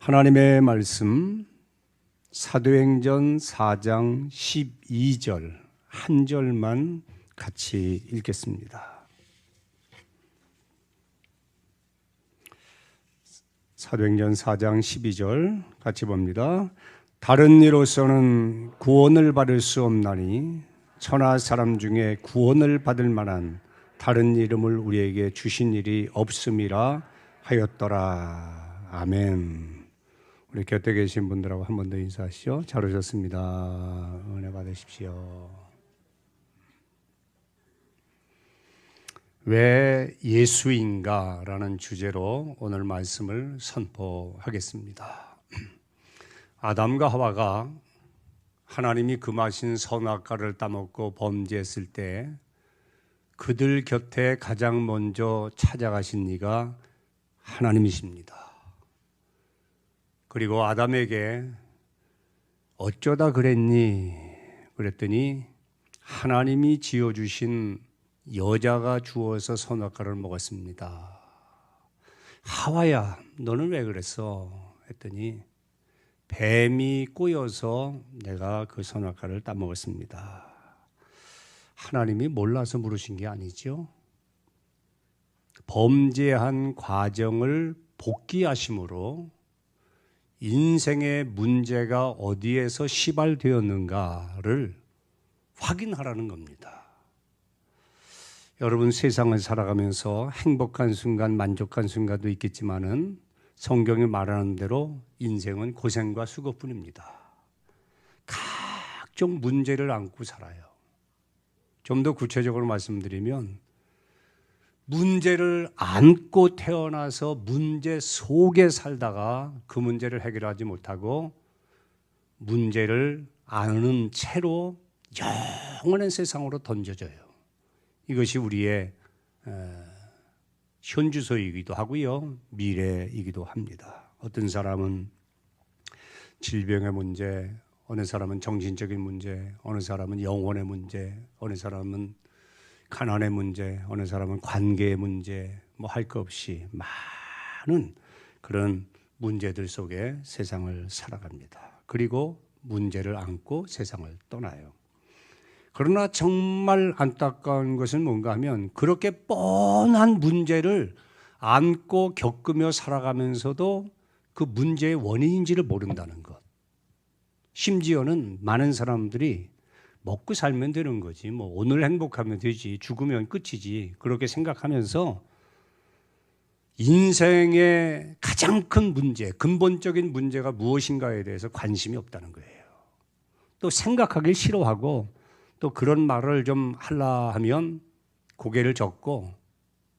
하나님의 말씀 사도행전 4장 12절 한 절만 같이 읽겠습니다. 사도행전 4장 12절 같이 봅니다. 다른 이로서는 구원을 받을 수 없나니 천하 사람 중에 구원을 받을 만한 다른 이름을 우리에게 주신 일이 없음이라 하였더라. 아멘. 우리 곁에 계신 분들하고 한 번 더 인사하시죠. 잘 오셨습니다. 은혜 받으십시오. 왜 예수인가? 라는 주제로 오늘 말씀을 선포하겠습니다. 아담과 하와가 하나님이 금하신 선악과를 따먹고 범죄했을 때 그들 곁에 가장 먼저 찾아가신 이가 하나님이십니다. 그리고 아담에게 어쩌다 그랬니? 그랬더니 하나님이 지어주신 여자가 주어서 선악과를 먹었습니다. 하와야, 너는 왜 그랬어? 했더니 뱀이 꼬여서 내가 그 선악과를 따먹었습니다. 하나님이 몰라서 물으신 게 아니죠. 범죄한 과정을 복귀하심으로 인생의 문제가 어디에서 시발되었는가를 확인하라는 겁니다. 여러분, 세상을 살아가면서 행복한 순간, 만족한 순간도 있겠지만은 성경이 말하는 대로 인생은 고생과 수고뿐입니다. 각종 문제를 안고 살아요. 좀 더 구체적으로 말씀드리면 문제를 안고 태어나서 문제 속에 살다가 그 문제를 해결하지 못하고 문제를 아는 채로 영원한 세상으로 던져져요. 이것이 우리의 현주소이기도 하고요, 미래이기도 합니다. 어떤 사람은 질병의 문제, 어느 사람은 정신적인 문제, 어느 사람은 영혼의 문제, 어느 사람은 가난의 문제, 어느 사람은 관계의 문제, 뭐 할 것 없이 많은 그런 문제들 속에 세상을 살아갑니다. 그리고 문제를 안고 세상을 떠나요. 그러나 정말 안타까운 것은 뭔가 하면 그렇게 뻔한 문제를 안고 겪으며 살아가면서도 그 문제의 원인인지를 모른다는 것. 심지어는 많은 사람들이 먹고 살면 되는 거지, 뭐 오늘 행복하면 되지, 죽으면 끝이지, 그렇게 생각하면서 인생의 가장 큰 문제, 근본적인 문제가 무엇인가에 대해서 관심이 없다는 거예요. 또 생각하기 싫어하고 또 그런 말을 좀 하려 하면 고개를 젓고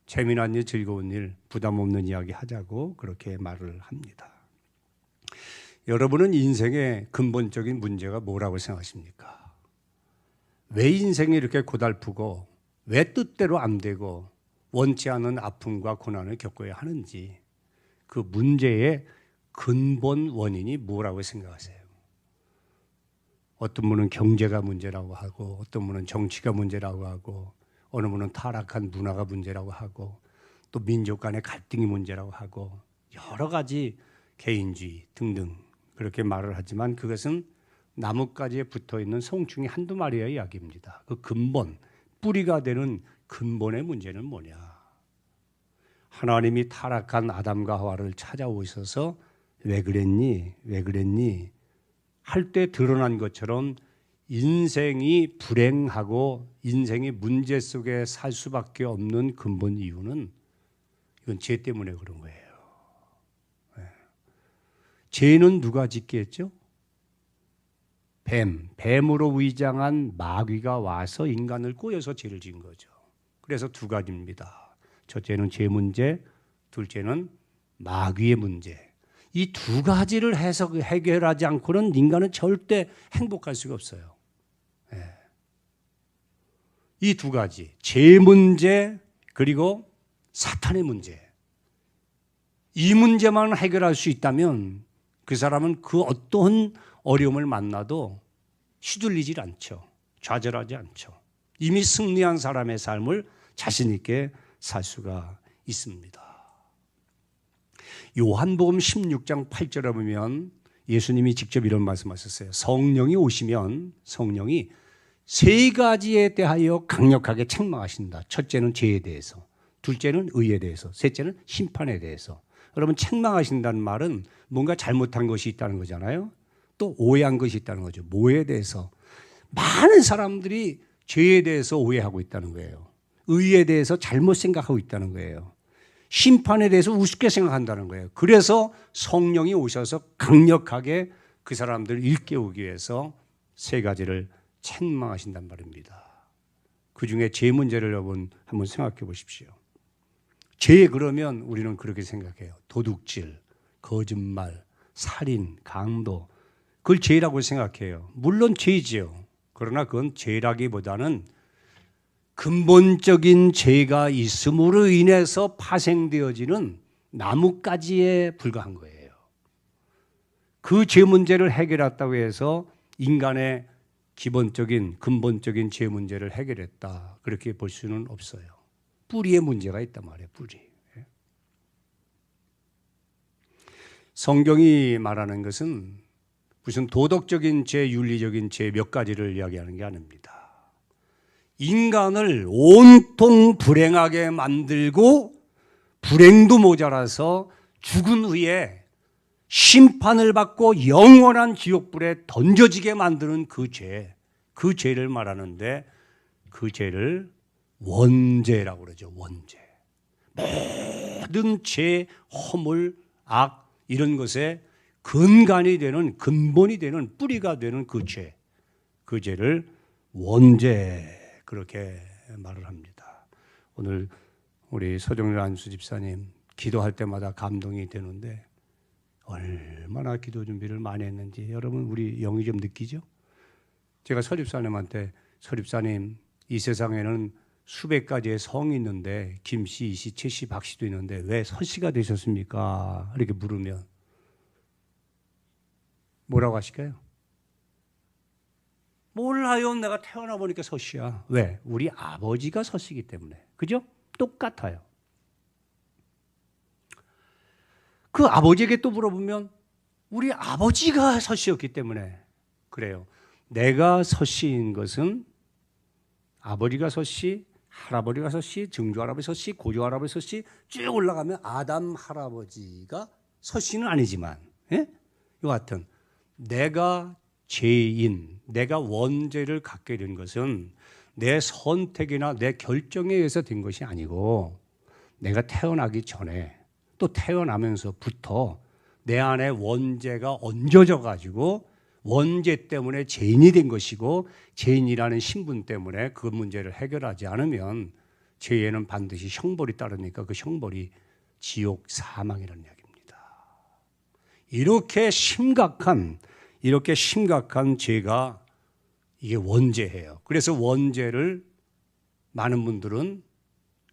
재미난 일, 즐거운 일, 부담 없는 이야기 하자고 그렇게 말을 합니다. 여러분은 인생의 근본적인 문제가 뭐라고 생각하십니까? 왜 인생이 이렇게 고달프고 왜 뜻대로 안 되고 원치 않은 아픔과 고난을 겪어야 하는지, 그 문제의 근본 원인이 뭐라고 생각하세요? 어떤 분은 경제가 문제라고 하고, 어떤 분은 정치가 문제라고 하고, 어느 분은 타락한 문화가 문제라고 하고, 또 민족 간의 갈등이 문제라고 하고, 여러 가지 개인주의 등등 그렇게 말을 하지만 그것은 나뭇가지에 붙어있는 송충이 한두 마리의 이야기입니다. 그 근본, 뿌리가 되는 근본의 문제는 뭐냐? 하나님이 타락한 아담과 하와를 찾아오셔서 왜 그랬니? 왜 그랬니? 할 때 드러난 것처럼 인생이 불행하고 인생이 문제 속에 살 수밖에 없는 근본 이유는 이건 죄 때문에 그런 거예요. 죄는 누가 짓게 했죠? 뱀으로 위장한 마귀가 와서 인간을 꼬여서 죄를 지은 거죠. 그래서 두 가지입니다. 첫째는 죄 문제, 둘째는 마귀의 문제. 이 두 가지를 해결하지 않고는 인간은 절대 행복할 수가 없어요. 이 두 가지, 죄 문제 그리고 사탄의 문제. 이 문제만 해결할 수 있다면 그 사람은 그 어떤 어려움을 만나도 휘둘리질 않죠. 좌절하지 않죠. 이미 승리한 사람의 삶을 자신 있게 살 수가 있습니다. 요한복음 16장 8절에 보면 예수님이 직접 이런 말씀하셨어요. 성령이 오시면 성령이 세 가지에 대하여 강력하게 책망하신다. 첫째는 죄에 대해서, 둘째는 의에 대해서, 셋째는 심판에 대해서. 여러분, 책망하신다는 말은 뭔가 잘못한 것이 있다는 거잖아요. 또 오해한 것이 있다는 거죠. 뭐에 대해서? 많은 사람들이 죄에 대해서 오해하고 있다는 거예요. 의에 대해서 잘못 생각하고 있다는 거예요. 심판에 대해서 우습게 생각한다는 거예요. 그래서 성령이 오셔서 강력하게 그 사람들을 일깨우기 위해서 세 가지를 책망하신단 말입니다. 그 중에 죄 문제를 여러분 한번 생각해 보십시오. 죄 그러면 우리는 그렇게 생각해요. 도둑질, 거짓말, 살인, 강도, 그걸 죄라고 생각해요. 물론 죄지요. 그러나 그건 죄라기보다는 근본적인 죄가 있음으로 인해서 파생되어지는 나뭇가지에 불과한 거예요. 그 죄 문제를 해결했다고 해서 인간의 기본적인 근본적인 죄 문제를 해결했다, 그렇게 볼 수는 없어요. 뿌리에 문제가 있단 말이에요. 뿌리. 성경이 말하는 것은 무슨 도덕적인 죄, 윤리적인 죄 몇 가지를 이야기하는 게 아닙니다. 인간을 온통 불행하게 만들고 불행도 모자라서 죽은 후에 심판을 받고 영원한 지옥불에 던져지게 만드는 그 죄, 그 죄를 말하는데 그 죄를 원죄라고 그러죠. 원죄. 모든 죄, 허물, 악 이런 것에 근간이 되는, 근본이 되는, 뿌리가 되는 그 죄, 그 죄를 원죄, 그렇게 말을 합니다. 오늘 우리 서정렬 안수 집사님 기도할 때마다 감동이 되는데 얼마나 기도 준비를 많이 했는지 여러분 우리 영이 좀 느끼죠? 제가 서집사님한테, 서집사님 이 세상에는 수백 가지의 성이 있는데 김씨, 이씨, 최씨, 박씨도 있는데 왜 서씨가 되셨습니까? 이렇게 물으면 뭐라고 하실까요? 몰라요. 내가 태어나 보니까 서씨야. 왜? 우리 아버지가 서씨이기 때문에. 그죠? 똑같아요. 그 아버지에게 또 물어보면 우리 아버지가 서씨였기 때문에 그래요. 내가 서씨인 것은 아버지가 서씨, 할아버지가 서씨, 증조할아버지 서씨, 고조할아버지 서씨 쭉 올라가면 아담 할아버지가 서씨는 아니지만, 예? 여하튼 내가 죄인, 내가 원죄를 갖게 된 것은 내 선택이나 내 결정에 의해서 된 것이 아니고 내가 태어나기 전에 또 태어나면서부터 내 안에 원죄가 얹어져 가지고 원죄 때문에 죄인이 된 것이고 죄인이라는 신분 때문에 그 문제를 해결하지 않으면 죄에는 반드시 형벌이 따르니까 그 형벌이 지옥 사망이라는 이야기입니다. 이렇게 심각한 죄가 이게 원죄예요. 그래서 원죄를 많은 분들은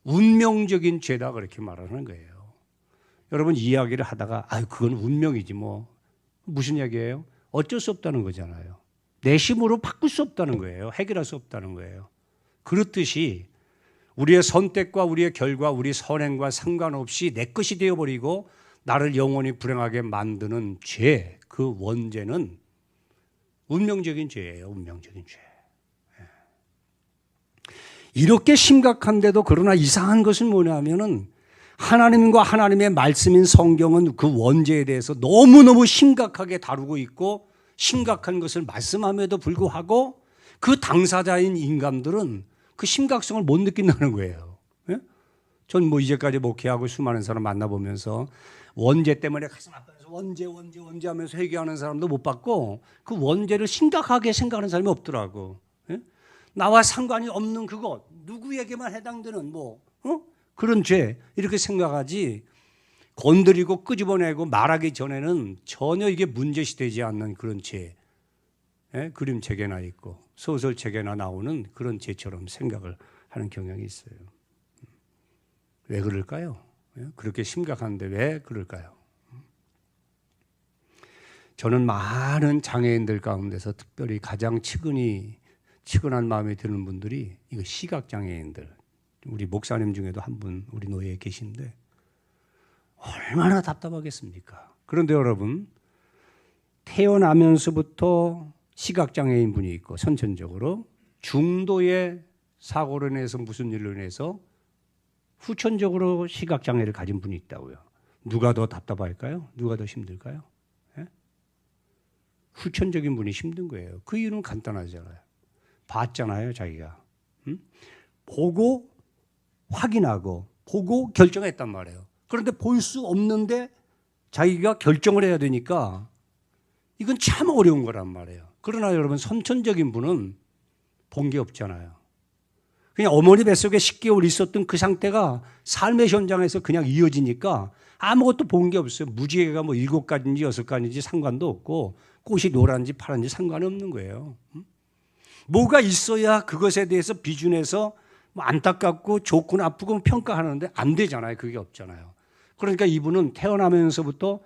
운명적인 죄다 그렇게 말하는 거예요. 여러분 이야기를 하다가 그건 운명이지 뭐 무슨 이야기예요? 어쩔 수 없다는 거잖아요. 내 힘으로 바꿀 수 없다는 거예요. 해결할 수 없다는 거예요. 그렇듯이 우리의 선택과 우리의 결과, 우리 선행과 상관없이 내 것이 되어버리고 나를 영원히 불행하게 만드는 죄, 그 원죄는 운명적인 죄예요. 운명적인 죄. 이렇게 심각한데도 그러나 이상한 것은 뭐냐면은 하나님과 하나님의 말씀인 성경은 그 원죄에 대해서 너무너무 심각하게 다루고 있고 심각한 것을 말씀함에도 불구하고 그 당사자인 인간들은 그 심각성을 못 느낀다는 거예요. 예? 전 뭐 이제까지 목회하고 수많은 사람 만나보면서 원죄 때문에 가슴 아파서 원죄 하면서 회개하는 사람도 못 봤고 그 원죄를 심각하게 생각하는 사람이 없더라고. 예? 나와 상관이 없는 그것, 누구에게만 해당되는 그런 죄 이렇게 생각하지 건드리고 끄집어내고 말하기 전에는 전혀 이게 문제시 되지 않는 그런 죄, 그림책에나 있고 소설책에나 나오는 그런 죄처럼 생각을 하는 경향이 있어요. 왜 그럴까요? 그렇게 심각한데 왜 그럴까요? 저는 많은 장애인들 가운데서 특별히 가장 측은한 마음이 드는 분들이 이거 시각장애인들, 우리 목사님 중에도 한 분 우리 노예에 계신데 얼마나 답답하겠습니까? 그런데 여러분, 태어나면서부터 시각장애인 분이 있고 선천적으로 중도의 사고로 인해서 무슨 일로 인해서 후천적으로 시각장애를 가진 분이 있다고요. 누가 더 답답할까요? 누가 더 힘들까요? 예? 후천적인 분이 힘든 거예요. 그 이유는 간단하잖아요. 봤잖아요, 자기가. 응? 보고 확인하고 보고 결정했단 말이에요. 그런데 볼 수 없는데 자기가 결정을 해야 되니까 이건 참 어려운 거란 말이에요. 그러나 여러분, 선천적인 분은 본 게 없잖아요. 그냥 어머니 뱃속에 10개월 있었던 그 상태가 삶의 현장에서 그냥 이어지니까 아무것도 본 게 없어요. 무지개가 뭐 7가지인지 6가지인지 상관도 없고 꽃이 노란지 파란지 상관이 없는 거예요. 뭐가 있어야 그것에 대해서 비준해서 뭐 안타깝고 좋고 나쁘고 평가하는데 안 되잖아요. 그게 없잖아요. 그러니까 이분은 태어나면서부터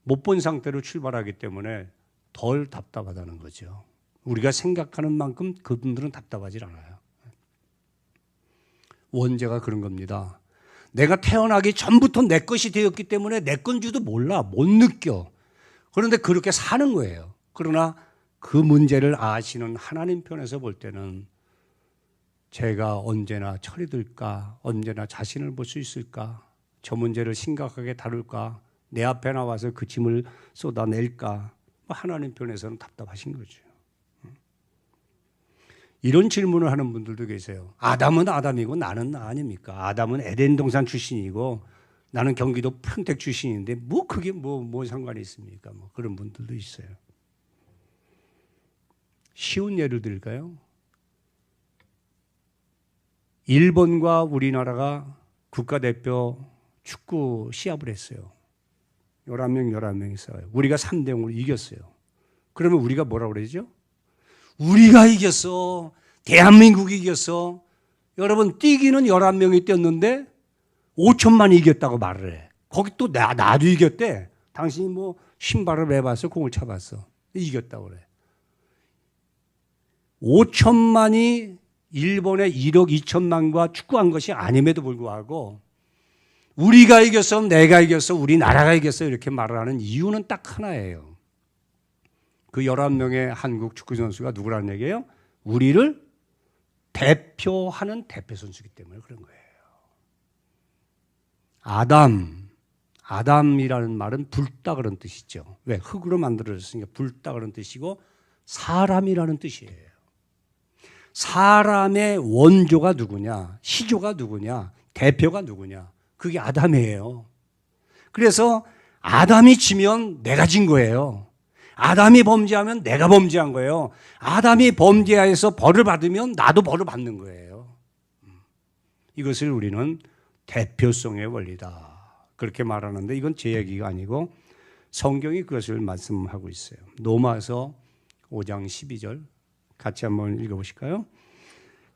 못 본 상태로 출발하기 때문에 덜 답답하다는 거죠. 우리가 생각하는 만큼 그분들은 답답하지 않아요. 원죄가 그런 겁니다. 내가 태어나기 전부터 내 것이 되었기 때문에 내 건 줄도 몰라, 못 느껴. 그런데 그렇게 사는 거예요. 그러나 그 문제를 아시는 하나님 편에서 볼 때는 제가 언제나 철이 들까, 언제나 자신을 볼 수 있을까, 저 문제를 심각하게 다룰까, 내 앞에 나와서 그 짐을 쏟아낼까, 하나님 편에서는 답답하신 거죠. 이런 질문을 하는 분들도 계세요. 아담은 아담이고 나는 나 아닙니까? 아담은 에덴 동산 출신이고 나는 경기도 평택 출신인데 뭐 그게 뭐 상관이 있습니까? 뭐 그런 분들도 있어요. 쉬운 예를 들까요? 일본과 우리나라가 국가대표 축구 시합을 했어요. 11명이 싸워요. 우리가 3대0으로 이겼어요. 그러면 우리가 뭐라고 그러죠? 우리가 이겼어. 대한민국이 이겼어. 여러분, 뛰기는 11명이 뛰었는데 5천만이 이겼다고 말을 해. 거기 또 나도 이겼대. 당신이 뭐 신발을 매봤어, 공을 차봤어. 이겼다고 그래. 5천만이 일본의 1억 2천만과 축구한 것이 아님에도 불구하고 우리가 이겼어, 내가 이겼어, 우리나라가 이겼어 이렇게 말을 하는 이유는 딱 하나예요. 그 11명의 한국 축구 선수가 누구라는 얘기예요? 우리를 대표하는 대표 선수이기 때문에 그런 거예요. 아담이라는 말은 붉다 그런 뜻이죠. 왜? 흙으로 만들어졌으니까 붉다 그런 뜻이고 사람이라는 뜻이에요. 사람의 원조가 누구냐? 시조가 누구냐? 대표가 누구냐? 그게 아담이에요. 그래서 아담이 지면 내가 진 거예요. 아담이 범죄하면 내가 범죄한 거예요. 아담이 범죄해서 벌을 받으면 나도 벌을 받는 거예요. 이것을 우리는 대표성의 원리다. 그렇게 말하는데 이건 제 얘기가 아니고 성경이 그것을 말씀하고 있어요. 로마서 5장 12절 같이 한번 읽어보실까요?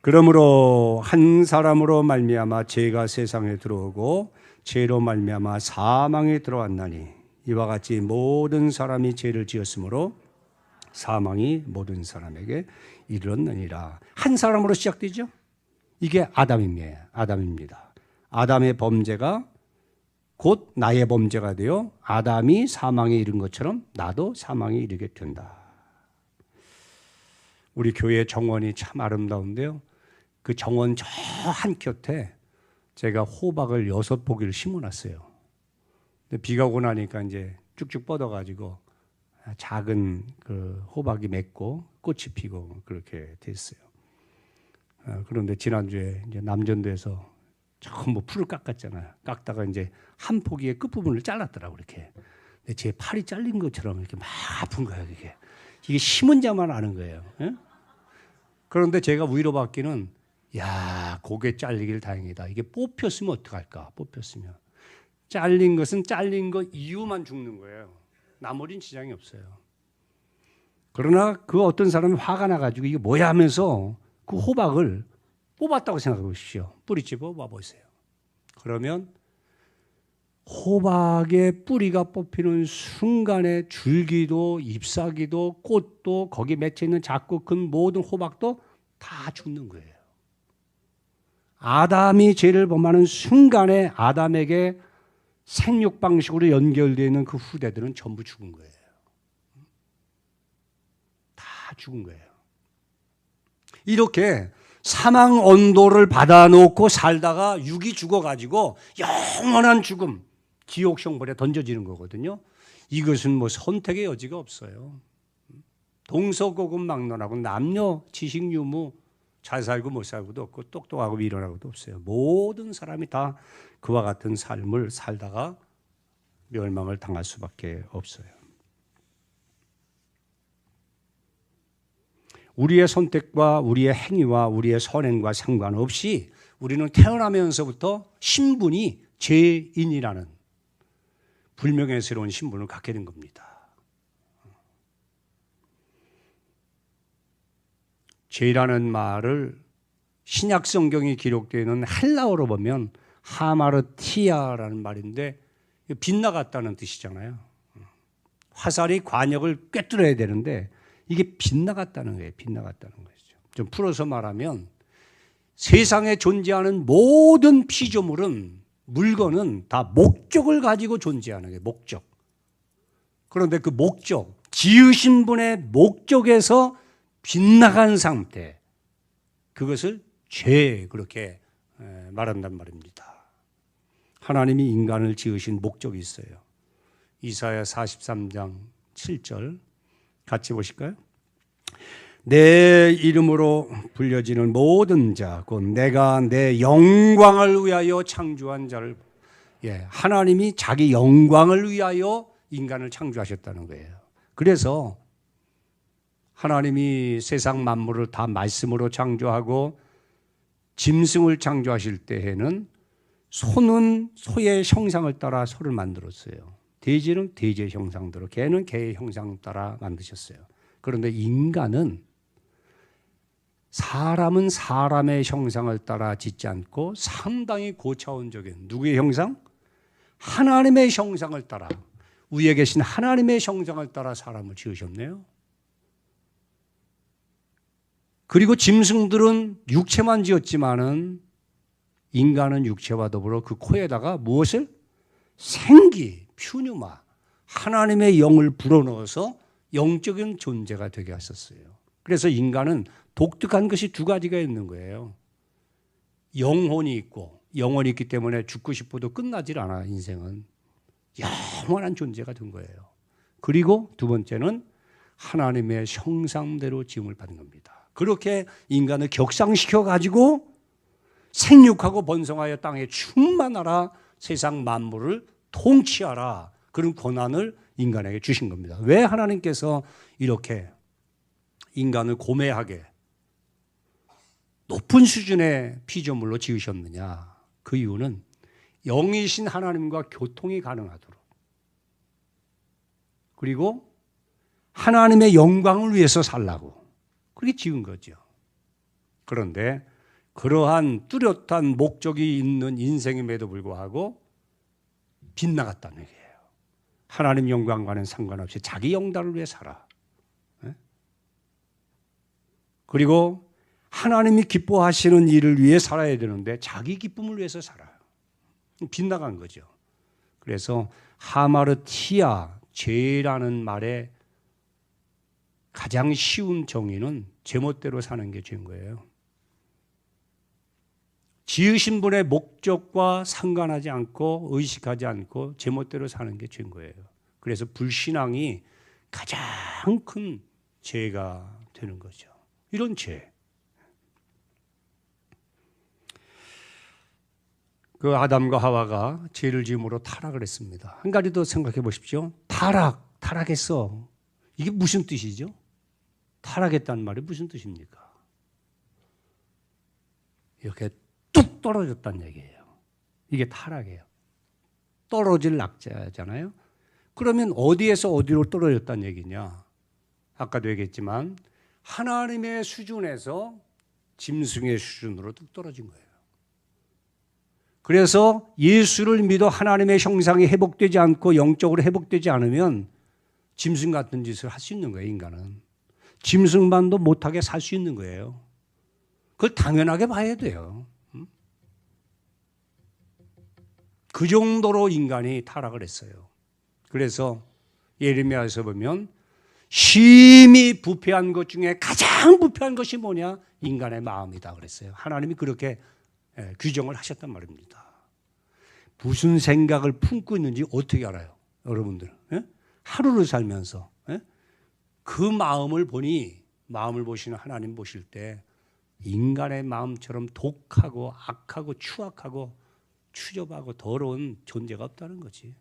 그러므로 한 사람으로 말미암아 죄가 세상에 들어오고 죄로 말미암아 사망에 들어왔나니 이와 같이 모든 사람이 죄를 지었으므로 사망이 모든 사람에게 이르렀느니라. 한 사람으로 시작되죠. 이게 아담입니다. 아담의 범죄가 곧 나의 범죄가 되어 아담이 사망에 이른 것처럼 나도 사망에 이르게 된다. 우리 교회 정원이 참 아름다운데요. 그 정원 저 한켠에 제가 호박을 6포기를 심어놨어요. 근데 비가 오고 나니까 이제 쭉쭉 뻗어가지고 작은 그 호박이 맺고 꽃이 피고 그렇게 됐어요. 그런데 지난주에 이제 남전도에서 처음 뭐 풀을 깎았잖아요. 깎다가 이제 한 포기의 끝부분을 잘랐더라고 이렇게. 근데 제 팔이 잘린 것처럼 이렇게 막 아픈 거예요. 이게 심은 자만 아는 거예요. 예? 그런데 제가 위로받기는 야, 고개 잘리길 다행이다. 이게 뽑혔으면 어떡할까? 뽑혔으면. 잘린 것은 잘린 거 이유만 죽는 거예요. 나머지는 지장이 없어요. 그러나 그 어떤 사람이 화가 나가지고 이게 뭐야 하면서 그 호박을 뽑았다고 생각해 보십시오. 뿌리째 뽑아보세요. 그러면 호박의 뿌리가 뽑히는 순간에 줄기도 잎사귀도 꽃도 거기 맺혀 있는 작고 큰 모든 호박도 다 죽는 거예요. 아담이 죄를 범하는 순간에 아담에게 생육 방식으로 연결되어 있는 그 후대들은 전부 죽은 거예요. 다 죽은 거예요. 이렇게 사망 온도를 받아놓고 살다가 육이 죽어가지고 영원한 죽음, 지옥 형벌에 던져지는 거거든요. 이것은 뭐 선택의 여지가 없어요. 동서고금막론하고 남녀 지식 유무 잘 살고 못 살고도 없고 똑똑하고 미련하고도 없어요. 모든 사람이 다 그와 같은 삶을 살다가 멸망을 당할 수밖에 없어요. 우리의 선택과 우리의 행위와 우리의 선행과 상관없이 우리는 태어나면서부터 신분이 죄인이라는 불명예스러운 신분을 갖게 된 겁니다. 죄라는 말을 신약 성경이 기록되어 있는 헬라어로 보면 하마르티아라는 말인데 빗나갔다는 뜻이잖아요. 화살이 관역을 꿰뚫어야 되는데 이게 빗나갔다는 거예요. 빗나갔다는 거죠. 좀 풀어서 말하면 세상에 존재하는 모든 피조물은 물건은 다 목적을 가지고 존재하는 거예요. 목적. 그런데 그 목적, 지으신 분의 목적에서 빗나간 상태, 그것을 죄 그렇게 말한단 말입니다. 하나님이 인간을 지으신 목적이 있어요. 이사야 43장 7절 같이 보실까요? 내 이름으로 불려지는 모든 자, 곧 내가 내 영광을 위하여 창조한 자를, 하나님이 자기 영광을 위하여 인간을 창조하셨다는 거예요. 그래서 하나님이 세상 만물을 다 말씀으로 창조하고 짐승을 창조하실 때에는 소는 소의 형상을 따라 소를 만들었어요. 돼지는 돼지의 형상대로, 개는 개의 형상 따라 만드셨어요. 그런데 인간은 사람은 사람의 형상을 따라 짓지 않고 상당히 고차원적인 누구의 형상? 하나님의 형상을 따라, 위에 계신 하나님의 형상을 따라 사람을 지으셨네요. 그리고 짐승들은 육체만 지었지만은 인간은 육체와 더불어 그 코에다가 무엇을? 생기, 퓨뉴마, 하나님의 영을 불어넣어서 영적인 존재가 되게 하셨어요. 그래서 인간은 독특한 것이 두 가지가 있는 거예요. 영혼이 있고, 영혼이 있기 때문에 죽고 싶어도 끝나질 않아, 인생은. 영원한 존재가 된 거예요. 그리고 두 번째는 하나님의 형상대로 지음을 받은 겁니다. 그렇게 인간을 격상시켜 가지고 생육하고 번성하여 땅에 충만하라, 세상 만물을 통치하라, 그런 권한을 인간에게 주신 겁니다. 왜 하나님께서 이렇게 인간을 고매하게 높은 수준의 피조물로 지으셨느냐? 그 이유는 영이신 하나님과 교통이 가능하도록, 그리고 하나님의 영광을 위해서 살라고 그렇게 지은 거죠. 그런데 그러한 뚜렷한 목적이 있는 인생임에도 불구하고 빗나갔다는 얘기예요. 하나님 영광과는 상관없이 자기 영달을 위해 살아. 그리고 하나님이 기뻐하시는 일을 위해 살아야 되는데 자기 기쁨을 위해서 살아요. 빗나간 거죠. 그래서 하마르티아, 죄라는 말의 가장 쉬운 정의는 제멋대로 사는 게 죄인 거예요. 지으신 분의 목적과 상관하지 않고 의식하지 않고 제멋대로 사는 게 죄인 거예요. 그래서 불신앙이 가장 큰 죄가 되는 거죠. 이런 죄. 그 아담과 하와가 죄를 지음으로 타락을 했습니다. 한 가지 더 생각해 보십시오. 타락했어. 이게 무슨 뜻이죠? 타락했다는 말이 무슨 뜻입니까? 이렇게 뚝 떨어졌다는 얘기예요. 이게 타락이에요. 떨어질 낙자잖아요. 그러면 어디에서 어디로 떨어졌다는 얘기냐? 아까도 얘기했지만 하나님의 수준에서 짐승의 수준으로 뚝 떨어진 거예요. 그래서 예수를 믿어 하나님의 형상이 회복되지 않고 영적으로 회복되지 않으면 짐승 같은 짓을 할 수 있는 거예요, 인간은. 짐승만도 못하게 살 수 있는 거예요. 그걸 당연하게 봐야 돼요. 그 정도로 인간이 타락을 했어요. 그래서 예레미야에서 보면 심히 부패한 것 중에 가장 부패한 것이 뭐냐? 인간의 마음이다 그랬어요. 하나님이 그렇게 규정을 하셨단 말입니다. 무슨 생각을 품고 있는지 어떻게 알아요? 여러분들 하루를 살면서 그 마음을 보니, 마음을 보시는 하나님 보실 때 인간의 마음처럼 독하고 악하고 추악하고 추접하고 더러운 존재가 없다는 거지.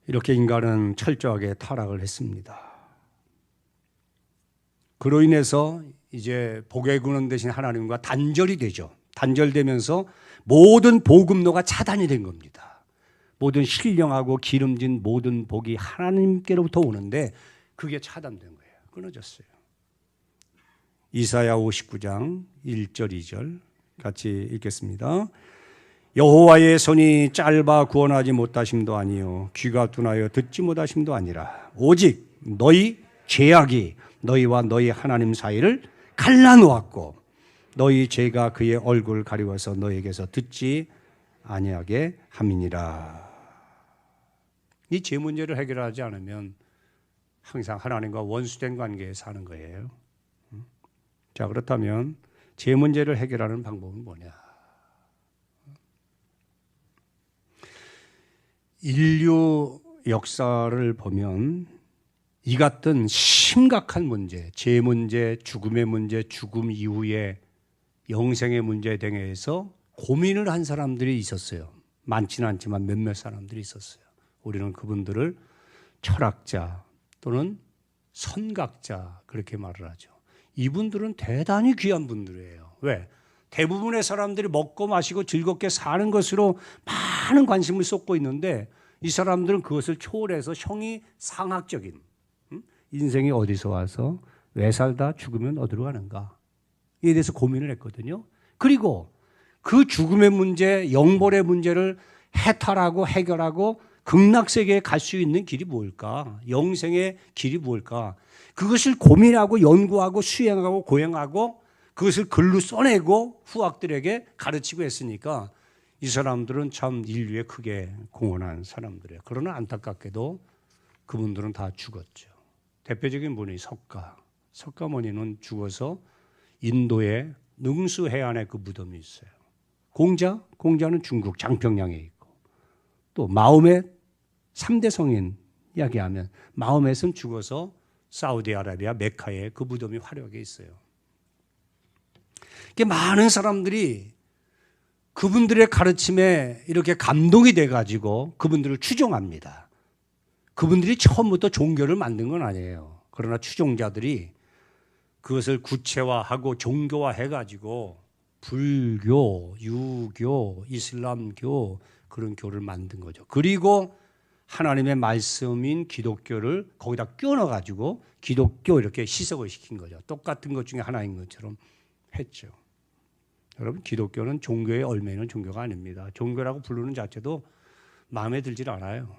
이렇게 인간은 철저하게 타락을 했습니다. 그로 인해서 이제 복의 근원 되신 하나님과 단절이 되죠. 단절되면서 모든 복음로가 차단이 된 겁니다. 모든 신령하고 기름진 모든 복이 하나님께로부터 오는데 그게 차단된 거예요. 끊어졌어요. 이사야 59장 1절 2절 같이 읽겠습니다. 여호와의 손이 짧아 구원하지 못하심도 아니요 귀가 둔하여 듣지 못하심도 아니라 오직 너희 죄악이 너희와 너희 하나님 사이를 갈라놓았고 너희 죄가 그의 얼굴을 가리워서 너희에게서 듣지 아니하게 함이니라. 이 죄 문제를 해결하지 않으면 항상 하나님과 원수된 관계에 사는 거예요. 자, 그렇다면 죄 문제를 해결하는 방법은 뭐냐? 인류 역사를 보면 이 같은 심각한 문제, 죄 문제, 죽음의 문제, 죽음 이후의 영생의 문제 등에 대해서 고민을 한 사람들이 있었어요. 많지는 않지만 몇몇 사람들이 있었어요. 우리는 그분들을 철학자 또는 선각자 그렇게 말을 하죠. 이분들은 대단히 귀한 분들이에요. 왜? 대부분의 사람들이 먹고 마시고 즐겁게 사는 것으로 많은 관심을 쏟고 있는데 이 사람들은 그것을 초월해서 형이 상학적인 인생이 어디서 와서 왜 살다 죽으면 어디로 가는가 이에 대해서 고민을 했거든요. 그리고 그 죽음의 문제, 영벌의 문제를 해탈하고 해결하고 극락세계에 갈 수 있는 길이 뭘까? 영생의 길이 뭘까? 그것을 고민하고 연구하고 수행하고 고행하고 그것을 글로 써내고 후학들에게 가르치고 했으니까 이 사람들은 참 인류에 크게 공헌한 사람들이에요. 그러나 안타깝게도 그분들은 다 죽었죠. 대표적인 분이 석가모니는 죽어서 인도의 능수 해안에 그 무덤이 있어요. 공자는 중국 장평양에 있고 또 마호멧 3대 성인 이야기하면 마호멧은 죽어서 사우디아라비아 메카에 그 무덤이 화려하게 있어요. 많은 사람들이 그분들의 가르침에 이렇게 감동이 돼가지고 그분들을 추종합니다. 그분들이 처음부터 종교를 만든 건 아니에요. 그러나 추종자들이 그것을 구체화하고 종교화해가지고 불교, 유교, 이슬람교 그런 교를 만든 거죠. 그리고 하나님의 말씀인 기독교를 거기다 끼워 넣어가지고 기독교 이렇게 희석을 시킨 거죠. 똑같은 것 중에 하나인 것처럼 했죠. 여러분, 기독교는 종교에 얽매이는 종교가 아닙니다. 종교라고 부르는 자체도 마음에 들질 않아요.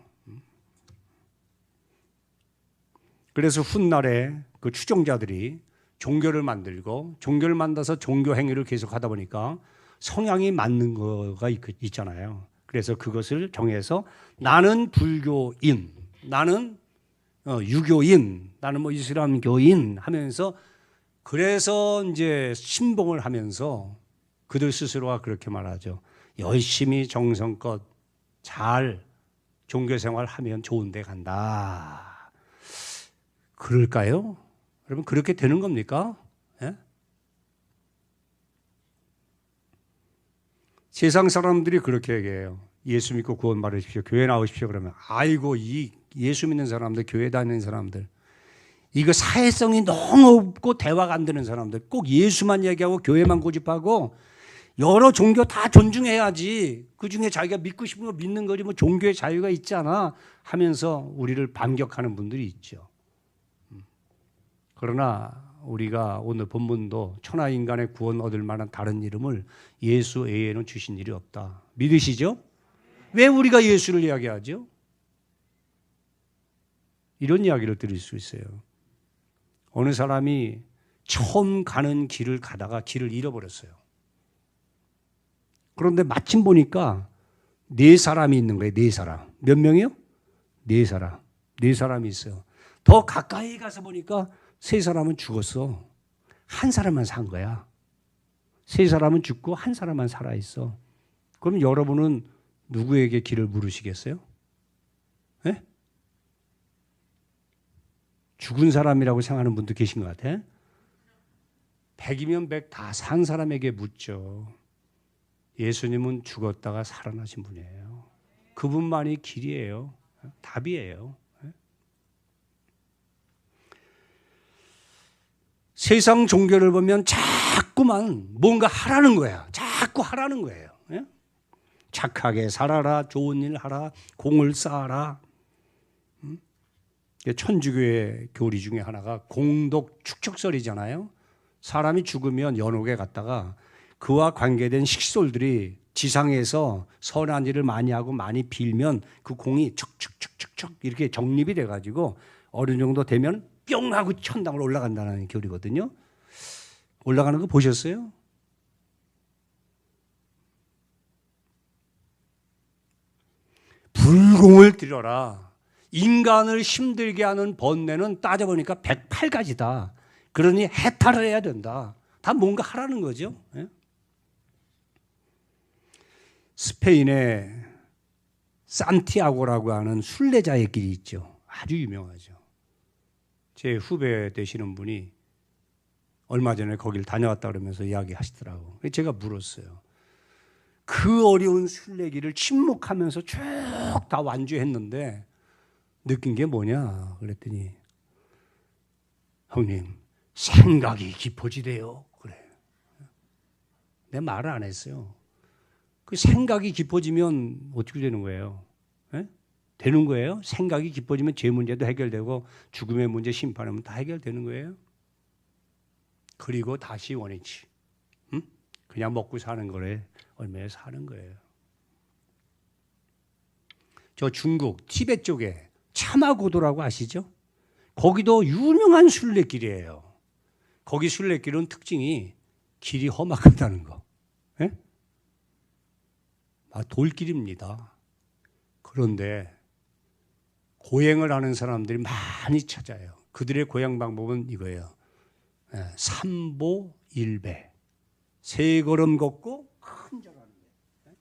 그래서 훗날에 그 추종자들이 종교를 만들고 종교를 만들어서 종교 행위를 계속하다 보니까 성향이 맞는 거가 있잖아요. 그래서 그것을 정해서 나는 불교인, 나는 유교인, 나는 뭐 이슬람교인 하면서 그래서 이제 신봉을 하면서 그들 스스로가 그렇게 말하죠. 열심히 정성껏 잘 종교생활 하면 좋은 데 간다. 그럴까요? 여러분, 그렇게 되는 겁니까? 예? 세상 사람들이 그렇게 얘기해요. 예수 믿고 구원 받으십시오. 교회 나오십시오. 그러면 아이고, 이 예수 믿는 사람들, 교회 다니는 사람들, 이거 사회성이 너무 없고 대화가 안 되는 사람들, 꼭 예수만 얘기하고 교회만 고집하고 여러 종교 다 존중해야지. 그중에 자기가 믿고 싶은 거 믿는 거지 뭐 종교의 자유가 있잖아 하면서 우리를 반격하는 분들이 있죠. 그러나 우리가 오늘 본문도 천하 인간의 구원 얻을 만한 다른 이름을 예수 외에는 주신 일이 없다. 믿으시죠? 왜 우리가 예수를 이야기하죠? 이런 이야기를 드릴 수 있어요. 어느 사람이 처음 가는 길을 가다가 길을 잃어버렸어요. 그런데 마침 보니까 네 사람이 있는 거예요. 네 사람. 몇 명이요? 네 사람. 네 사람이 있어요. 더 가까이 가서 보니까 세 사람은 죽었어. 한 사람만 산 거야. 세 사람은 죽고 한 사람만 살아있어. 그럼 여러분은 누구에게 길을 물으시겠어요? 네? 죽은 사람이라고 생각하는 분도 계신 것 같아. 100이면 100 다 산 사람에게 묻죠. 예수님은 죽었다가 살아나신 분이에요. 그분만이 길이에요. 답이에요. 세상 종교를 보면 자꾸만 뭔가 하라는 거야. 자꾸 하라는 거예요. 착하게 살아라, 좋은 일 하라, 공을 쌓아라. 천주교의 교리 중에 하나가 공덕 축적설이잖아요. 사람이 죽으면 연옥에 갔다가 그와 관계된 식솔들이 지상에서 선한 일을 많이 하고 많이 빌면 그 공이 척척척척척 이렇게 정립이 돼가지고 어느 정도 되면 뿅 하고 천당으로 올라간다는 교리거든요. 올라가는 거 보셨어요? 불공을 들여라. 인간을 힘들게 하는 번뇌는 따져보니까 108가지다. 그러니 해탈을 해야 된다. 다 뭔가 하라는 거죠. 스페인에 산티아고라고 하는 순례자의 길이 있죠. 아주 유명하죠. 제 후배 되시는 분이 얼마 전에 거길 다녀왔다 그러면서 이야기하시더라고요. 제가 물었어요. 그 어려운 순례길을 침묵하면서 쭉 다 완주했는데 느낀 게 뭐냐 그랬더니 형님 생각이 깊어지대요. 그래. 내 말을 안 했어요. 그 생각이 깊어지면 어떻게 되는 거예요? 에? 되는 거예요? 생각이 깊어지면 죄 문제도 해결되고 죽음의 문제, 심판의 문제 다 해결되는 거예요? 그리고 다시 원위치. 그냥 먹고 사는 거래. 얼마에 사는 거예요. 저 중국, 티베트 쪽에 차마고도라고 아시죠? 거기도 유명한 순례길이에요. 거기 순례길은 특징이 길이 험악하다는 거. 예? 돌길입니다. 그런데 고행을 하는 사람들이 많이 찾아요. 그들의 고행 방법은 이거예요. 삼보일배. 세 걸음 걷고 큰 절하는 거예요.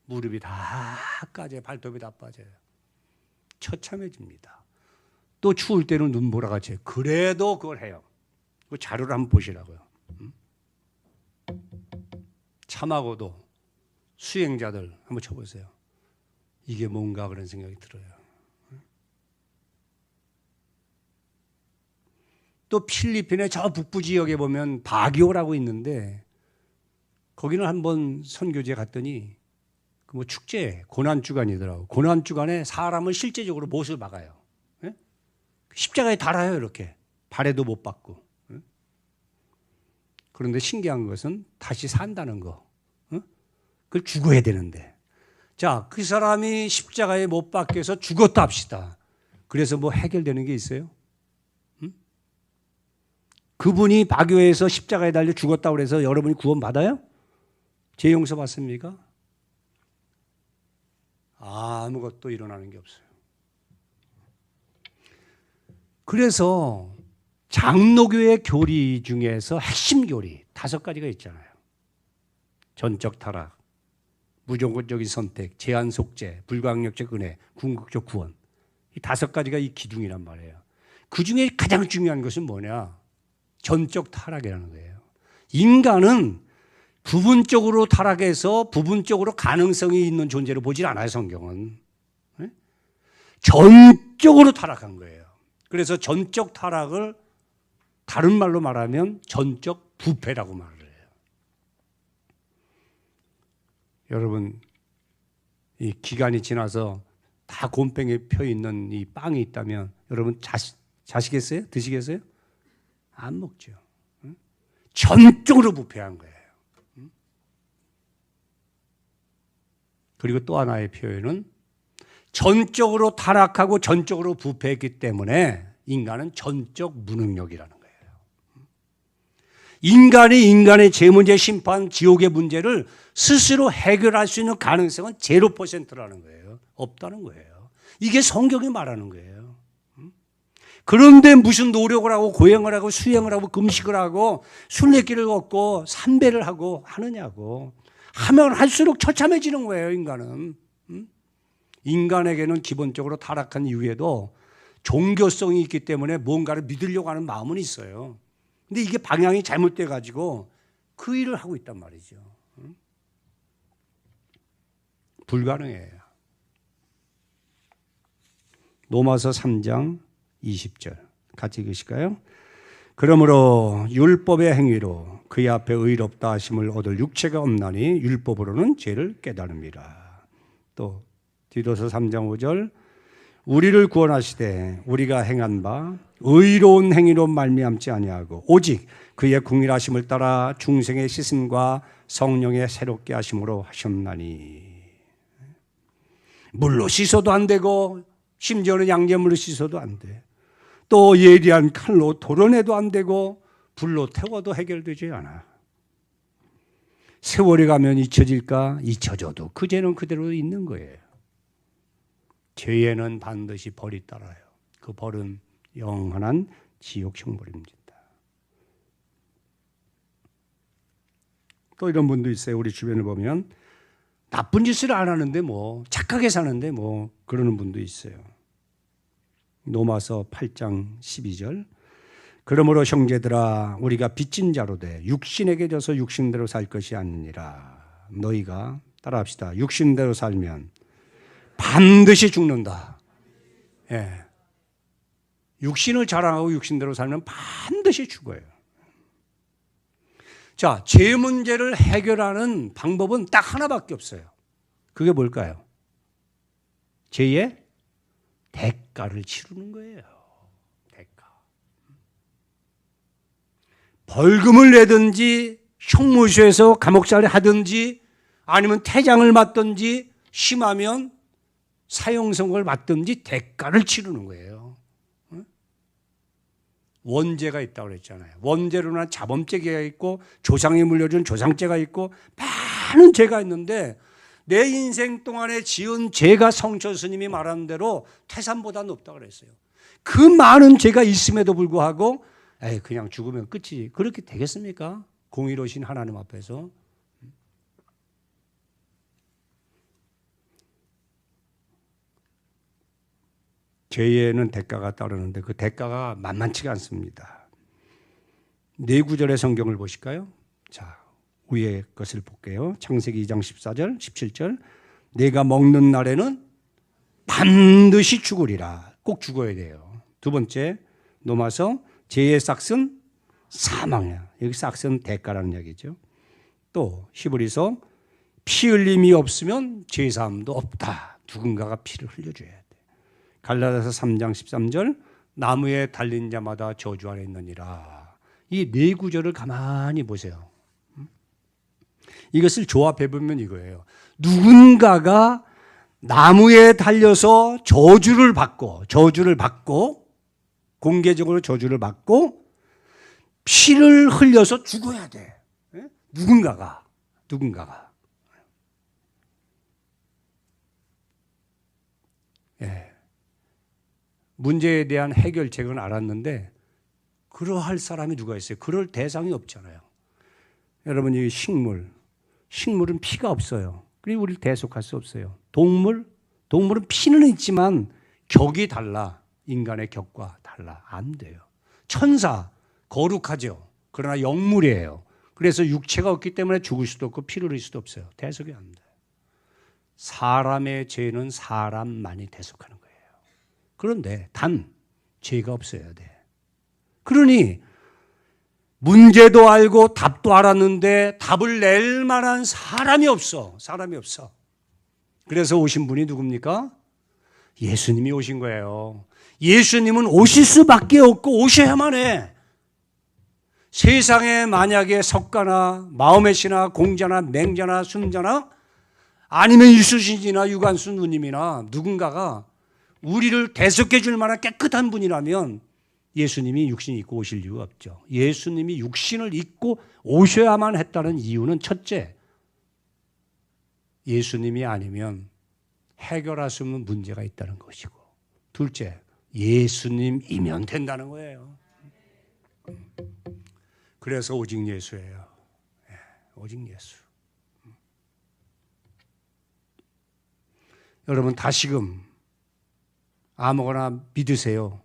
무릎이 다 까져요. 발톱이 다 빠져요. 처참해집니다. 또 추울 때는 눈보라같이 그래도 그걸 해요. 그 자료를 한번 보시라고요. 참하고도 수행자들 한번 쳐보세요. 이게 뭔가 그런 생각이 들어요. 또 필리핀의 저 북부 지역에 보면 바기오라고 있는데 거기는 한번 선교지에 갔더니 그 뭐 축제 고난주간이더라고. 고난주간에 사람을 실제적으로 못을 박아요. 예? 십자가에 달아요 이렇게. 발에도 못 박고. 예? 그런데 신기한 것은 다시 산다는 거. 예? 그걸 죽어야 되는데. 자, 그 사람이 십자가에 못 박혀서 죽었다 합시다. 그래서 뭐 해결되는 게 있어요? 그분이 바교에서 십자가에 달려 죽었다고 해서 여러분이 구원받아요? 죄 용서 받습니까? 아무것도 일어나는 게 없어요. 그래서 장로교의 교리 중에서 핵심 교리 5가지가 있잖아요. 전적 타락, 무조건적인 선택, 제한 속죄, 불가항력적 은혜, 궁극적 구원. 이 5가지가 이 기둥이란 말이에요. 그 중에 가장 중요한 것은 뭐냐? 전적 타락이라는 거예요. 인간은 부분적으로 타락해서 부분적으로 가능성이 있는 존재로 보질 않아요, 성경은. 전적으로 타락한 거예요. 그래서 전적 타락을 다른 말로 말하면 전적 부패라고 말을 해요. 여러분, 이 기간이 지나서 다 곰팡이 펴 있는 이 빵이 있다면 여러분 자시겠어요? 드시겠어요? 안 먹죠. 전적으로 부패한 거예요. 그리고 또 하나의 표현은 전적으로 타락하고 전적으로 부패했기 때문에 인간은 전적 무능력이라는 거예요. 인간이 인간의 죄 문제, 심판, 지옥의 문제를 스스로 해결할 수 있는 가능성은 0%라는 거예요. 없다는 거예요. 이게 성경이 말하는 거예요. 그런데 무슨 노력을 하고 고행을 하고 수행을 하고 금식을 하고 순례길을 걷고 삼배를 하고 하느냐고. 하면 할수록 처참해지는 거예요, 인간은. 인간에게는 기본적으로 타락한 이후에도 종교성이 있기 때문에 뭔가를 믿으려고 하는 마음은 있어요. 근데 이게 방향이 잘못돼 가지고 그 일을 하고 있단 말이죠. 불가능해요. 로마서 3장 20절 같이 읽으실까요? 그러므로 율법의 행위로 그의 앞에 의롭다 하심을 얻을 육체가 없나니 율법으로는 죄를 깨달음이라. 또 디도서 3장 5절 우리를 구원하시되 우리가 행한 바 의로운 행위로 말미암지 아니하고 오직 그의 궁일하심을 따라 중생의 씻음과 성령의 새롭게 하심으로 하셨나니. 물로 씻어도 안 되고 심지어는 양잿물로 씻어도 안 돼. 또 예리한 칼로 도려내도 안 되고 불로 태워도 해결되지 않아. 세월이 가면 잊혀질까? 잊혀져도 그 죄는 그대로 있는 거예요. 죄에는 반드시 벌이 따라요. 그 벌은 영원한 지옥 형벌입니다. 또 이런 분도 있어요. 우리 주변을 보면 나쁜 짓을 안 하는데 뭐 착하게 사는데 뭐 그러는 분도 있어요. 로마서 8장 12절 그러므로 형제들아 우리가 빚진 자로 돼 육신에게 져서 육신대로 살 것이 아니니라. 너희가 따라합시다. 육신대로 살면 반드시 죽는다. 예. 육신을 자랑하고 육신대로 살면 반드시 죽어요. 자, 죄 문제를 해결하는 방법은 딱 하나밖에 없어요. 그게 뭘까요? 죄의 대가를 치르는 거예요. 대가. 벌금을 내든지 형무소에서 감옥살이 하든지 아니면 퇴장을 맞든지 심하면 사형선고를 받든지 대가를 치르는 거예요. 원죄가 있다고 그랬잖아요. 원죄로는 자범죄가 있고 조상이 물려준 조상죄가 있고 많은 죄가 있는데 내 인생 동안에 지은 죄가 성철 스님이 말한 대로 태산보다 높다고 그랬어요. 그 많은 죄가 있음에도 불구하고 그냥 죽으면 끝이지. 그렇게 되겠습니까? 공의로우신 하나님 앞에서. 죄에는 대가가 따르는데 그 대가가 만만치가 않습니다. 네 구절의 성경을 보실까요? 자, 위에 것을 볼게요. 창세기 2장 14절, 17절. 내가 먹는 날에는 반드시 죽으리라. 꼭 죽어야 돼요. 두 번째, 로마서 죄의 싹은 사망이야. 여기 싹은 대가라는 얘기죠. 또 히브리서 피 흘림이 없으면 죄 사함도 없다. 누군가가 피를 흘려줘야 돼. 갈라디아서 3장 13절 나무에 달린 자마다 저주 아래 있느니라. 이 네 구절을 가만히 보세요. 이것을 조합해 보면 이거예요. 누군가가 나무에 달려서 저주를 받고 공개적으로 저주를 받고 피를 흘려서 죽어야 돼. 누군가가. 예. 문제에 대한 해결책은 알았는데 그러할 사람이 누가 있어요? 그럴 대상이 없잖아요. 여러분, 이 식물은 피가 없어요. 그리고 우리를 대속할 수 없어요. 동물은 피는 있지만 격이 달라. 인간의 격과 달라. 안 돼요. 천사 거룩하죠. 그러나 영물이에요. 그래서 육체가 없기 때문에 죽을 수도 없고 피를 흘릴 수도 없어요. 대속이 안 돼요. 사람의 죄는 사람만이 대속하는 거예요. 그런데 단 죄가 없어야 돼. 그러니 문제도 알고 답도 알았는데 답을 낼 만한 사람이 없어. 그래서 오신 분이 누굽니까? 예수님이 오신 거예요. 예수님은 오실 수밖에 없고 오셔야만 해. 세상에 만약에 석가나 마음의 신나 공자나 맹자나 순자나 아니면 이수신이나 유관순 누님이나 누군가가 우리를 대속해 줄 만한 깨끗한 분이라면 예수님이 육신 입고 오실 이유가 없죠. 예수님이 육신을 입고 오셔야만 했다는 이유는 첫째, 예수님이 아니면 해결할 수 없는 문제가 있다는 것이고, 둘째, 예수님이면 된다는 거예요. 그래서 오직 예수예요. 오직 예수. 여러분 다시금 아무거나 믿으세요.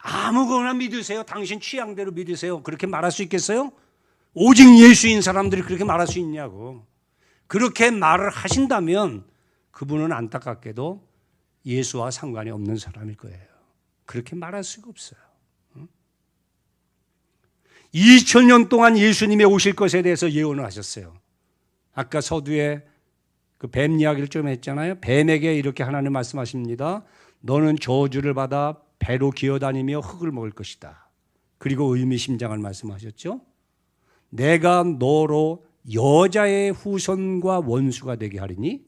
아무거나 믿으세요. 당신 취향대로 믿으세요. 그렇게 말할 수 있겠어요? 오직 예수인 사람들이 그렇게 말할 수 있냐고. 그렇게 말을 하신다면 그분은 안타깝게도 예수와 상관이 없는 사람일 거예요. 그렇게 말할 수가 없어요. 2000년 동안 예수님이 오실 것에 대해서 예언을 하셨어요. 아까 서두에 그 뱀 이야기를 좀 했잖아요. 뱀에게 이렇게 하나님 말씀하십니다. 너는 저주를 받아 배로 기어다니며 흙을 먹을 것이다. 그리고 의미심장한 말씀하셨죠. 내가 너로 여자의 후손과 원수가 되게 하리니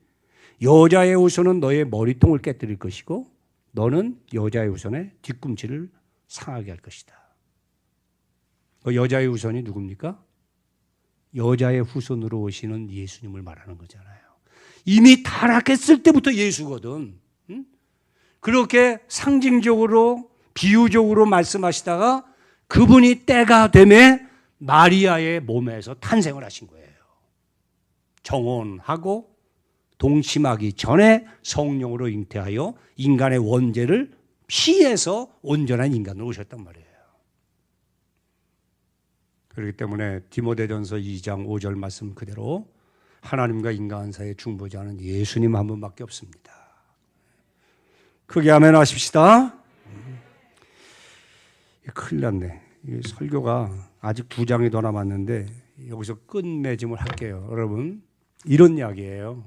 여자의 후손은 너의 머리통을 깨뜨릴 것이고 너는 여자의 후손의 뒤꿈치를 상하게 할 것이다. 그 여자의 후손이 누굽니까? 여자의 후손으로 오시는 예수님을 말하는 거잖아요. 이미 타락했을 때부터 예수거든. 그렇게 상징적으로 비유적으로 말씀하시다가 그분이 때가 되매 마리아의 몸에서 탄생을 하신 거예요. 정혼하고 동침하기 전에 성령으로 잉태하여 인간의 원죄를 피해서 온전한 인간으로 오셨단 말이에요. 그렇기 때문에 디모데전서 2장 5절 말씀 그대로 하나님과 인간 사이에 중보자는 예수님 한 분밖에 없습니다. 크게 아멘 하십시다. 큰일 났네. 설교가 아직 2장이 더 남았는데 여기서 끝맺음을 할게요. 여러분, 이런 이야기예요.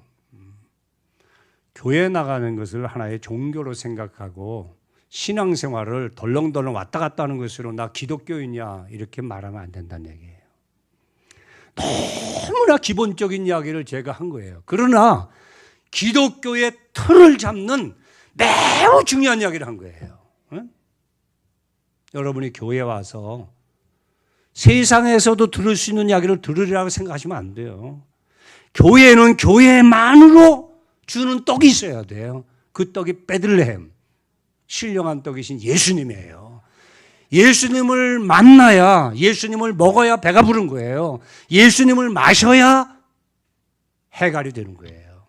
교회 나가는 것을 하나의 종교로 생각하고 신앙생활을 덜렁덜렁 왔다 갔다 하는 것으로 나 기독교인이야 이렇게 말하면 안 된다는 얘기예요. 너무나 기본적인 이야기를 제가 한 거예요. 그러나 기독교의 틀을 잡는 매우 중요한 이야기를 한 거예요. 응? 여러분이 교회에 와서 세상에서도 들을 수 있는 이야기를 들으리라고 생각하시면 안 돼요. 교회는 교회만으로 주는 떡이 있어야 돼요. 그 떡이 베들레헴, 신령한 떡이신 예수님이에요. 예수님을 만나야, 예수님을 먹어야 배가 부른 거예요. 예수님을 마셔야 해갈이 되는 거예요.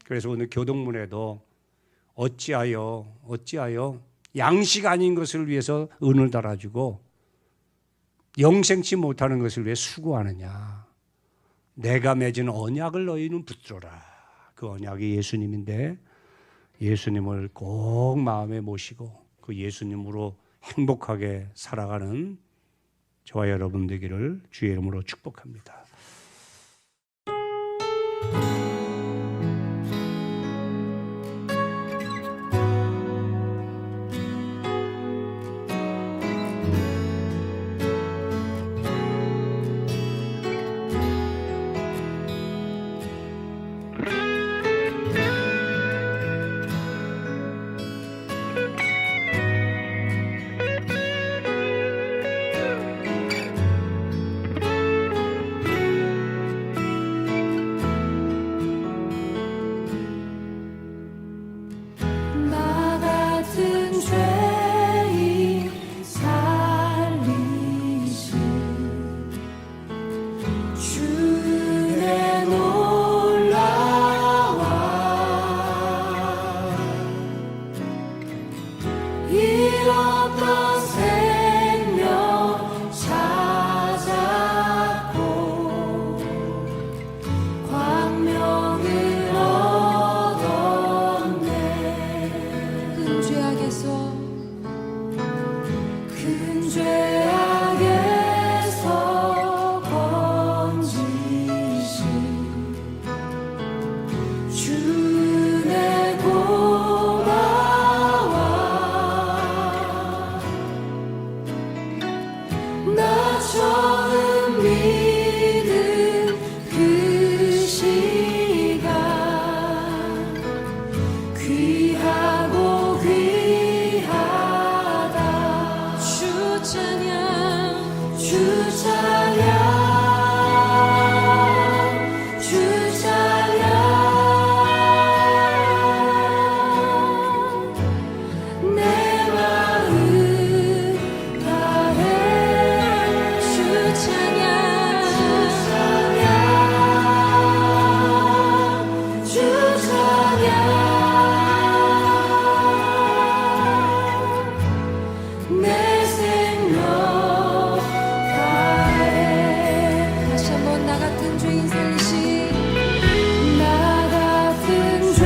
그래서 오늘 교동문에도 어찌하여 양식 아닌 것을 위해서 은을 달아주고 영생치 못하는 것을 위해 수고하느냐. 내가 맺은 언약을 너희는 붙들어라. 그 언약이 예수님인데 예수님을 꼭 마음에 모시고 그 예수님으로 행복하게 살아가는 저와 여러분 되기를 주의 이름으로 축복합니다. 귀하고 귀하다 주 내 생명 다해. 다시 한번 나 같은 죄인 살리신 나 같은 죄인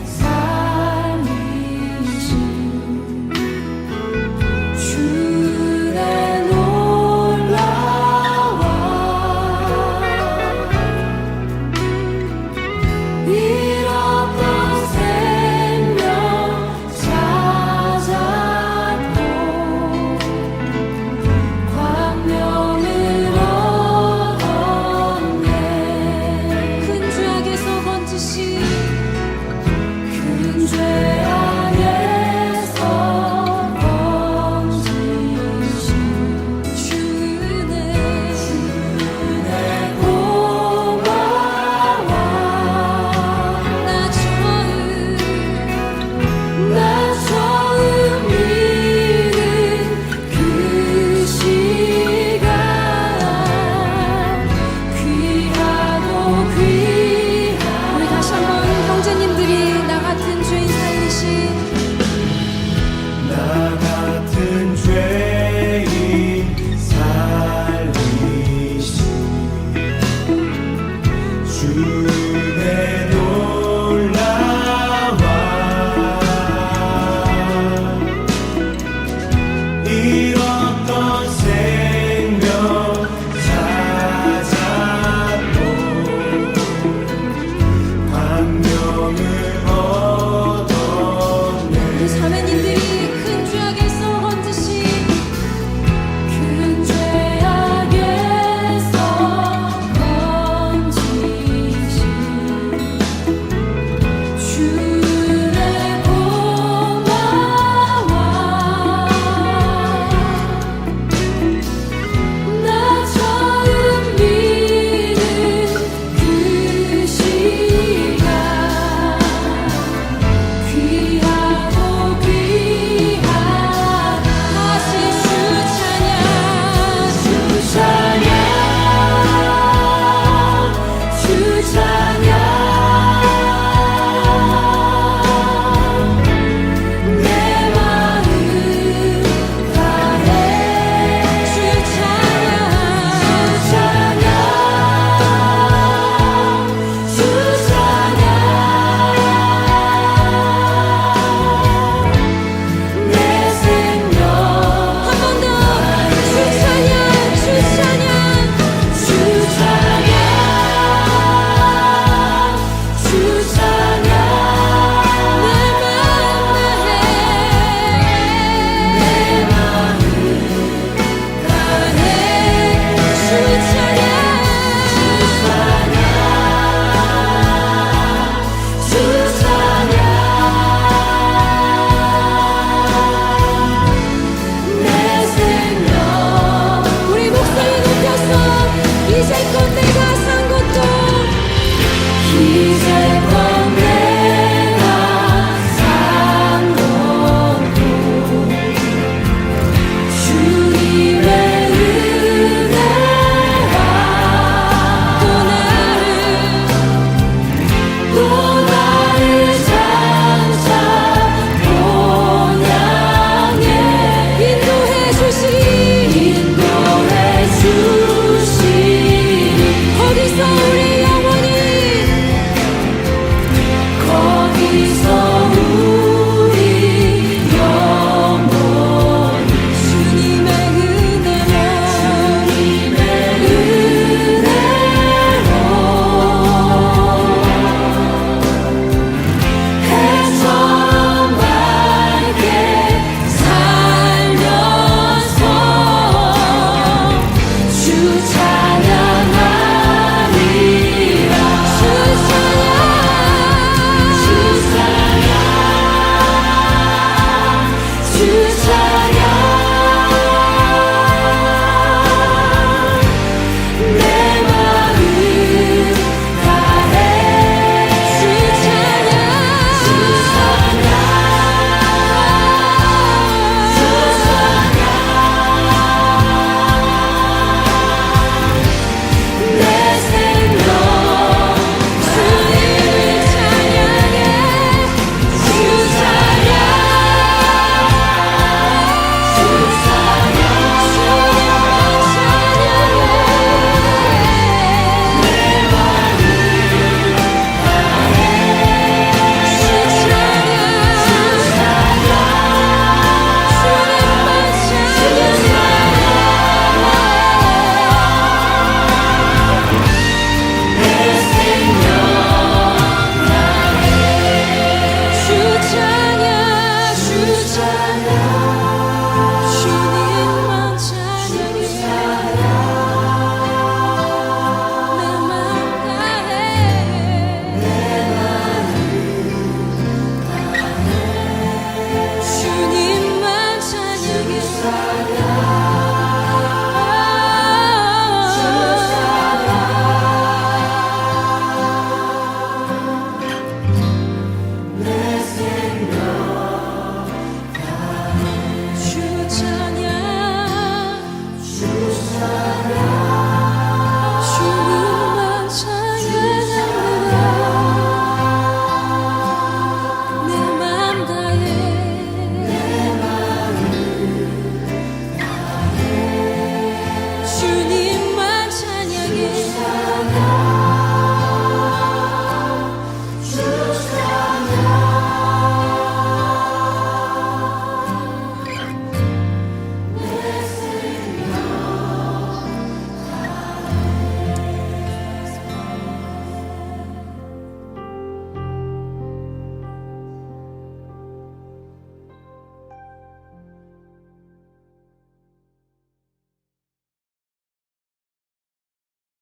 살리신 주의 놀라와 잃었던 생명 찾았고 광명을 얻었네. 큰 죄악에서 건지신 큰 죄악에서 건지신 주의 고마워. 나 처음 믿은 그 시간 귀하고 귀한. 우리 다시 한번 형제님들이 나 같은 죄인 살리신 나 같은 죄인 살리신 주의 놀라와 잃었던 생명 찾았고 광명을